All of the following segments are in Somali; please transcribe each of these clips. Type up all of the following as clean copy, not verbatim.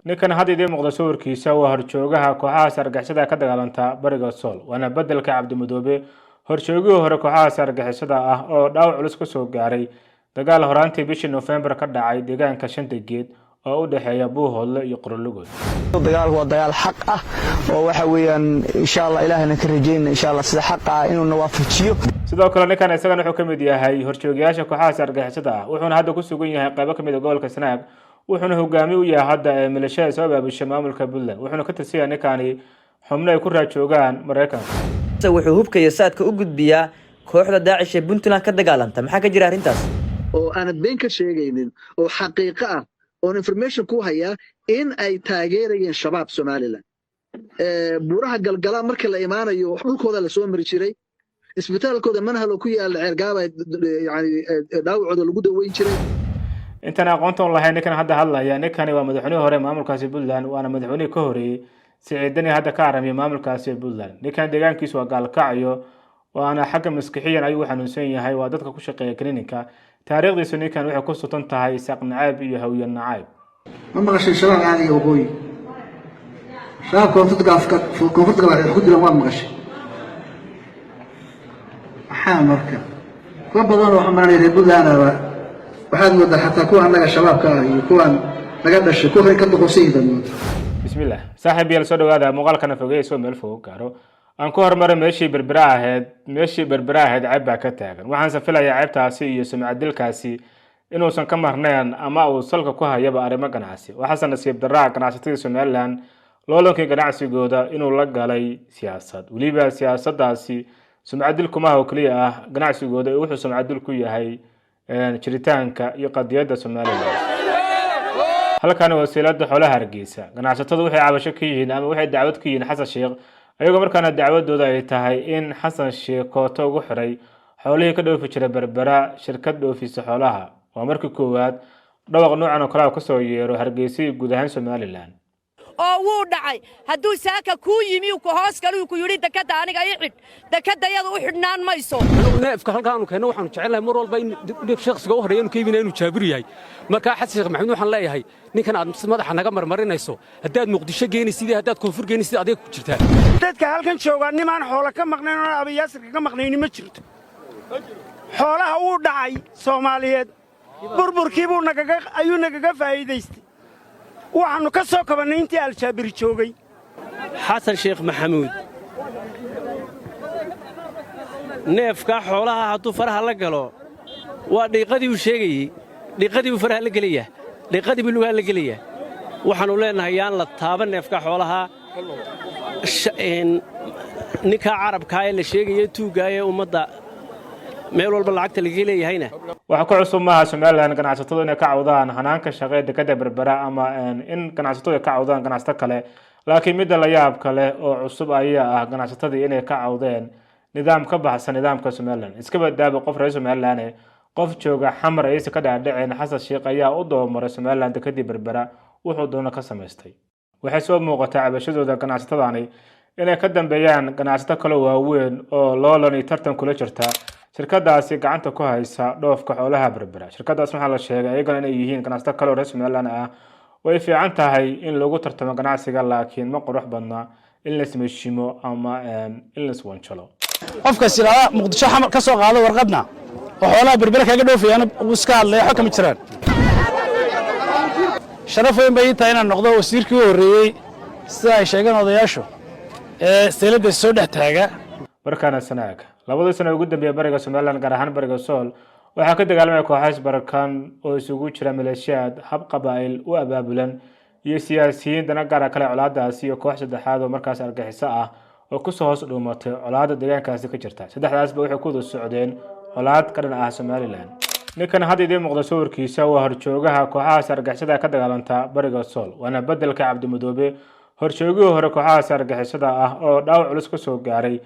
ninkan hadda idin muuqda sawirkiisa waa horjoogaha kooxaha argagixisada ka dagaalanta bariga Sool waana bedelka Cabdi Madoobe horjoogihii hore kooxaha argagixisada ah oo dhaawac culus ka soo gaaray dagaal horaantii bishii November ka dhacay deegaanka Shanta Geed oo u dhaxeeya Buuhoodle iyo Qorolugood dagaalku waa dagaal xaq ah oo waxa weeyaan insha Allah Ilaahna ka rajeeyna insha Allah sida xaq ah inuu nawaafajiyo sidoo kale ninkan isagana wuxuu kamid yahay horjoogayaasha kooxaha argagixisada ah wuxuuna hadda ku sugan yahay qaybo kamid ah gobolka Sanaag wuxuuna hogaamiye u yahay hadda milashada soo baabishay maamulka Puntland wuxuuna ka tirsan ninkani xubno ay ku raajoogaan Mareykanka wuxuu hubka iyo saadka u gudbiyaa kooxda Daacish ee Puntland ka dagaalanta maxaa ka jira arintaas oo aanad been ka sheegaynin oo xaqiiqo ah oo information ku haya in ay taageerayeen shabaab Somaliland buuraha galgala markii la imaanayo dhulkooda la soo mari jiray isbitaalkooda manhalo ku yaal ceergaaba yani dhaawacooda lagu daweyn jiray intaan aqoonta lahayn ninkan hadda hadlaya ninkani waa madaxweynaha hore maamulkaasi Puntland waana madaxweynihii ka horeeyay Siciidani hadda ka aramay maamulkaasi Puntland ninkan deegaankiisu waa gaalkacyo waana xagga maskaxiyan ayuu xanuunsan yahay waa dadka ku shaqeeya klinika taariikhdiisu ninkan waxay ku sutan tahay Isaaq Nacaab iyo Hawiyaan Nacaab ma maqashay shabaab aan iyo waqooyi shabaab koonfurta gabadha ku jira waa maqashay waxaan marka kuwa badan oo xamaanay Puntland waxaad moodaa xataa kuwa anaga shabaabka ah iyo kuwan laga dhashay kuwa ka doqosaydan bismillah saaxiib yeel soo dhawaada muuqaalkana fogeeyso meel fog gaaro aan ku hormaray meeshii berbera ahayd cayb ka taagan waxaan safilayaa caybtaasi iyo sumcadilkaasi inuusan ka marneen ama uu salka ku hayaba arrimo ganacsi waxaana nasiib darraa ganacsatada Somaliland loolankii ganacsigooda inuu la galay siyaasad waliba siyaasadaasi sumcadil kuma oo kaliya ah ganacsigooda wuxuu sumcadil ku yahay jiritaanka iyo qadiyada Somaliland halkan waa silada xoolaha Hargeysa ganacsatada waxay cabasho ka yihiin ama waxay dacwad ka yihiin Xasan Sheekh ayagoo markaana dacwadooda ay tahay in Xasan Sheekh kooto ugu xiray xoolihii ka dhoofi jiray berbera shirkad dhoofisa xoolaha waa markii koowaad dhawaq noocan oo kale ka soo yeero Hargeysa guud ahaan Somaliland oo wuu dhacay hadduu saaka ku yimi ku hoos galay ku yiri dakada aniga ay xid dakadayada u xidhnaan mayso neefka halkaan keeno waxaan jecelahay mar walba in shakhsiga u horeeyay inuu ka yimina inuu jaabir yahay marka Xasan Sheekh Maxamed waxaan leeyahay ninkan aad madaxa naga marmarinayso haddaad Muqdisho geenaysid haddaad koonfur geenaysid adeeg ku jirtaa dadka halkan jooga nimaan xoolo ka maqnayn oo abayaasir ka maqnayn ma jirto xoolaha uu dhacay Soomaaliyeed burburkii buu nagaga faa'iideystay waxaanu ka soo kabanay intii al-Shabaab joogay Xasan Sheekh Maxamuud neefka xoolaha hadduu faraha la galo waa dhiiqadii uu sheegayay dhiiqadii uu faraha la gelaya dhiiqadii uu lugaha la gelaya waxaanu leenahay yaan la taaban neefka xoolaha ninka carabka ee la sheegay tuuga ee ummadda meel walba lacagta laga leeyahayna waxa ku cusub maaha Somaliland ganacsatada inay ka cawdaan hanaanka shaqada dekada berbera ama in ganacsatada ka cawdaan ganacsato kale laakiin mid la yaab kale oo cusub ayaa ah ganacsatada inay ka cawdeen nidaam ka baxsan nidaamka Somaliland iska badbaado qof reer Somaliland qof jooga xamar ay ka dhaadhaceen Xasan Sheekh ayaa u doomaray Somaliland dekada berbera wuxuu doona ka sameystay waxay soo muuqataa cabashadooda ganacsatadaani inay ka dambeeyaan ganacsato kale waaweyn oo loolan iyo tartan kula jirta shirkadaasi gacanta ku haysa dhoofka xoolaha berbera shirkadaas waxa la sheegay ayagana inay yihiin ganacsato kale oo reer Somaliland ah way fiican tahay in lagu tartamo ganacsiga laakiin ma qurux badna in la ismeeshimo ama in la iswanjalo qofka silaa Muqdisho xamar ka soo qaado warqadna oo xoolaha berbera kaga dhoofiyaan uu iska hadlay xukuma jiraan sharaf weyn bay tahay inaan noqdo wasiirkii u horeeyay sida ay sheegan odayaashu seelada soo dhaxtaaga markaana Sanaag labadii sano ugu dambeeyay bariga Somaliland gaar ahaan bariga Sool waxa ka dagaalamay kooxaha barkan oo isugu jira maleeshiyad hab qabaa'il u abaabulan iyo siyaasiyiin dana gaar kale colaadaasi iyo koox saddexaad oo markaas argaxiso ah oo ku soo hoos dhuumatay colaada deegaankaasi ka jirta saddexdaasba waxay ku wada socdeen colaad ka dhan ah Somaliland ninkan hadda idin muuqda sawirkiisa waa horjoogaha kooxaha argagixisada ka dagaalanta bariga Sool waana bedelka Cabdi Madoobe horjoogihii hore kooxaha argagixisada ah oo dhaawac culus ka soo gaaray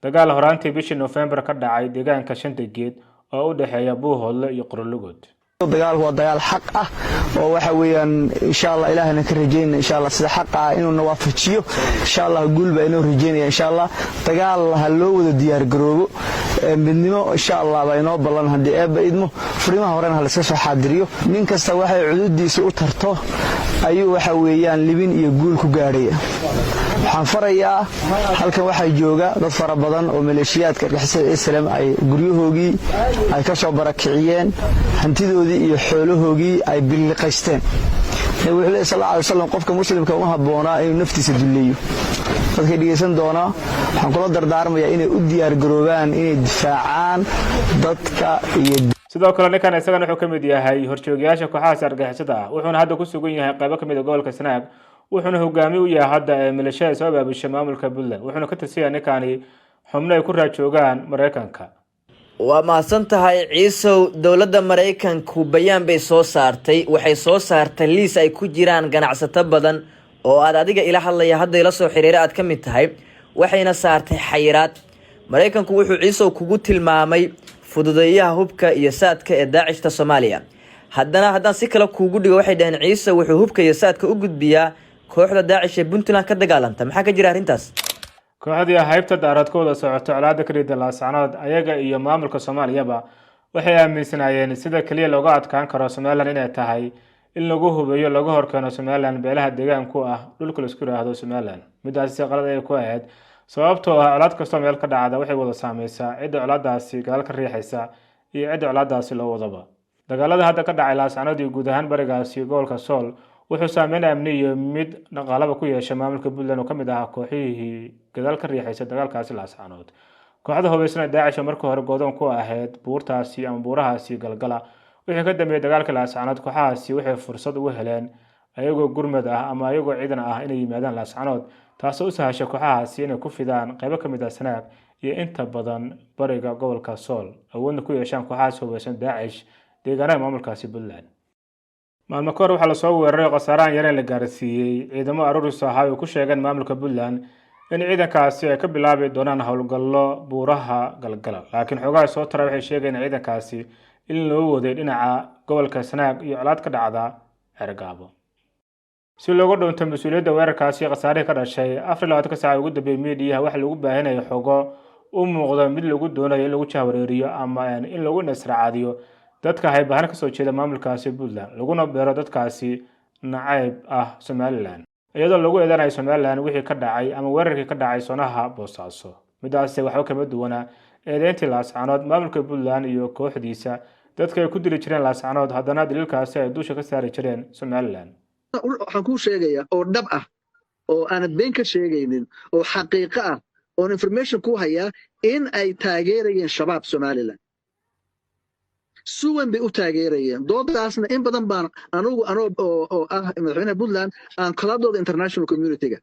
dagaal horaantii bishii November ka dhacay deegaanka Shanta Geed oo u dhaxeeya Buuhoodle iyo Qorolugood dagaalku waa dagaal xaq ah oo waxa weeyaan insha Allah Ilaahna ka rajeeyna insha Allah sida xaq ah inuu nawaafajiyo insha Allah guulba inuu rajeeyna insha Allah dagaal ha loo wada diyaar garoobo midnimo insha Allah baa inoo ballan haddii eebba idmo furimaha horena ha layska soo xaadiriyo nin kasta waxay cududiisa u tarto ayuu waxa weeyaan libin iyo guul ku gaadhaya waxaan farayaa halkan waxaa jooga dad fara badan oo maleeshiyaadka argixisada Islam ay guryahoogii ay ka soo barakiciyeen hantidoodii iyo xoolahoogii ay biliqaysteen wuxuu leeyahay sallallahu alayhi wasallam qofka muslimka uma haboona inuu naftiisa duleeyo dadka dhigeysan doona waxaan kula dardaarmayaa inay u diyaar garoobaan inay difaacaan dadka iyo sidoo kale ninkan isagana wuxuu kamid yahay horjoogayaasha kooxaha argagixisada ah wuxuuna hadda ku sugan yahay qaybo kamid ah gobolka Sanaag wuxuuna hogaamiye u yahay hadda milashada soo baabishay maamulka Puntland wuxuuna ka tirsan ninkani xubno ay ku raajoogaan Mareykanka waa mahadsan tahay ciisow dowladda Mareykanku bayaan bay soo saartay waxay soo saartay liis ay ku jiraan ganacsato badan oo aad adiga ila hadlaya hadda ila soo xiriiray aad kamid tahay waxayna saartay xayiraad Mareykanku wuxuu ciisow kugu tilmaamay fududeeyaha hubka iyo saadka ee daacishta Soomaaliya haddana si kale kuugu dhigo waxay dhahan ciise wuxuu hubka iyo saadka u gudbiyaa kooxda daacish ee Puntland ka dagaalanta maxaa ka jira arintaas kooxdii haybta daaradkooda socoto colaadda kariida laascanood ayaga iyo maamulka Soomaaliyaba waxay aaminsanaayeen sida kaliya looga adkaan karo Somaliland inay tahay in lagu hubiyo lagu horkeeno Somaliland beelaha deegaanku ah dhulka la isku raahdo Somaliland midaas qalad ay ku ahayd sababtoo ah colaad kasta meel ka dhacda waxay wada saameysaa cid colaadaasi gadaal ka riixaysa iyo cid colaadaasi loo wadaba dagaalada hadda ka dhacay laascanood iyo guud ahaan barigaasi gobolka Sool wuxuu saameynaa amni iyo mid dhaqaalaba ku yeeshay maamulka Puntland oo kamid ah kooxihii gadaal ka riixaysa dagaalkaasi laascanood kooxda hubeysan Daesh markii hore go'doon ku ahayd buurtaasi ama buurahaasi galgala wixii ka dambeeyay dagaalka laascanood kooxahaasi waxay fursad u heleen ayagoo gurmad ah ama ayagoo ciidan ah inay yimaadaan laascanood taasoo u sahashay kooxahaasi inay ku fidaan qaybo kamid ah Sanaag iyo inta badan bariga gobolka Sool awoodna ku yeeshaan kooxahaas hubeysan Daesh deegaanada maamulkaasi Puntland maalmo kor waxaa la soo weeraray qasaaraan yar la gaarsiiyay ciidamo aruuris ah oo ku sheegan maamulka Puntland in ciidankaasi ay ka bilaabi doonaan howlgallo buuraha galgala laakiin xogaha soo taray waxay sheegeen ciidankaasi in loo waday dhinaca gobolka Sanaag iyo colaad ka dhacda Cergaabo si looga dhoonto mas'uuliyadda weerarkaasi qasaaraha ka dhashay 24 saac ugu dambeeyay meediyaha waxa lagu baahinayo xogo u muuqda mid lagu doonayo in lagu jahwareeriyo ama in lagu nasraacadiyo dadka hay baahan ka soo jeeda maamulkaasi Puntland laguna beero dadkaasi nacayb ah Somaliland iyadoo lagu eedeynay Somaliland wixii ka dhacay ama weerarkii ka dhacay Soonaha Boosaaso midaas waxa ka mid duwana eedeyntii laascanood maamulka Puntland iyo kooxdiisa dadka ay ku dili jireen laascanood haddana dililkaasi ay dusha ka saari jireen Somaliland waxaan ku sheegayaa oo dhab ah oo aan been ka sheegaynin oo xaqiiqo ah oo information ku haya in ay taageerayeen shabaab Somaliland suwan bay u taageerayeen doodaasna in badan baan anoo madaxweynaha Puntland aan kala dooda international community-ga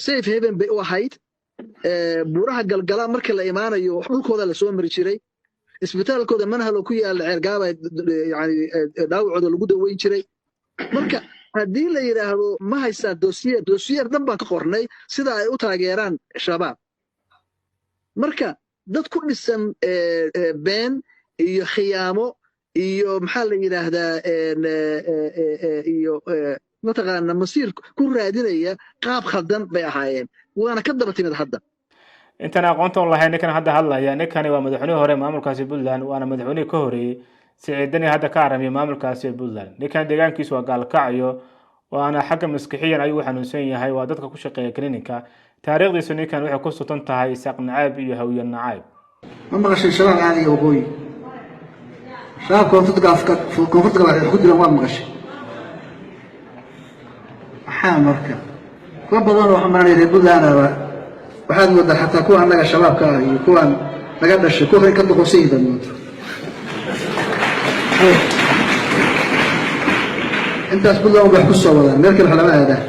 safe haven bay u ahayd buuraha galgala markii la imaanayo dhulkooda la soo mari jiray isbitaalkooda manhalo ku yaala Cergaabo yani dhaawacooda lagu daweyn jiray marka haddii la yiraahdo ma haysaa dossier dhan baan ka qornay sida ay u taageeraan shabaab marka dad ku dhisan been iyo khiyaamo iyo maxaa la yiraahdaa iyo mataqaana masiir ku raadinaya qaab khaldan bay ahaayeen waana ka daba timid hadda intaan aqoonta lahayn ninkan hadda hadlaya ninkani waa madaxweynaha hore maamulkaasi Puntland waana madaxweynaha ka horeeyay siciidani hadda ka aramay maamulkaasi Puntland ninkan deegaankiisu waa gaalkacyo waana xagga maskaxiyan ayuu xanuunsan yahay waa dadka ku shaqeeya klinika taariikhdiisu ninkan waxay ku sutan tahay Isaaq Nacaab iyo Hawiye Nacaab ma maqashay shabaab caadiga waqooyi shabaab koonfurta galbeed ku dilan waa maqashay maxaa marka kuwa badan oo xamaanay reer Puntland waxaad moodaa xataa kuwa annaga shabaabka ah iyo kuwan laga dhashay kuwa ka doqosay badan intaas Puntland wax ku soo wadaan meel kale waxa lama aadaa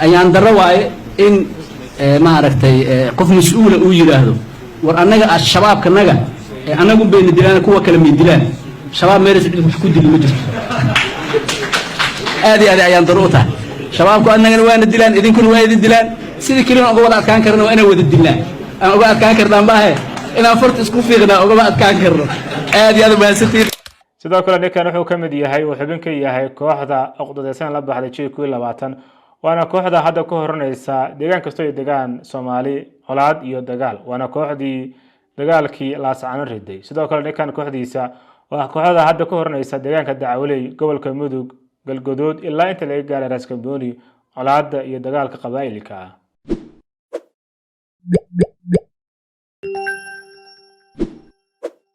ayaan darro waaye in ma aragtay qof mas'uul uu yiraahdo war annaga shabaabkanaga anagu been dilaan kuwa kale ma dilaan shabaab meeres wax ku dil ma jirto aadi ayaan darro tahay shabaabku annagana waana dilaan idinkuna waa idin dilaan sidii kaliya uga wada adkaan karno inay wada dilaan aan uga adkaan karnaan baahe inaan farta isku fiiqnaa uga adkaan karno aad iyo aad mahadsantiin sidoo kale ninkan wuxuu ka mid yahay oo xubin ka yahay kooxda uqdadaysan la baxday G20 waana kooxda hadda ku horanaysa deegaan kasta iyo deegaan Soomaali colaad iyo dagaal waana kooxdii dagaalkii laasacano riday sidoo kale ninkan kooxdiisa waa kooxda hadda ku horanaysa deegaanka Dacwaley gobolka Mudug galgadood ilaa inta laga gaaray Raas Kambooni colaadda iyo dagaalka qabaa'ilka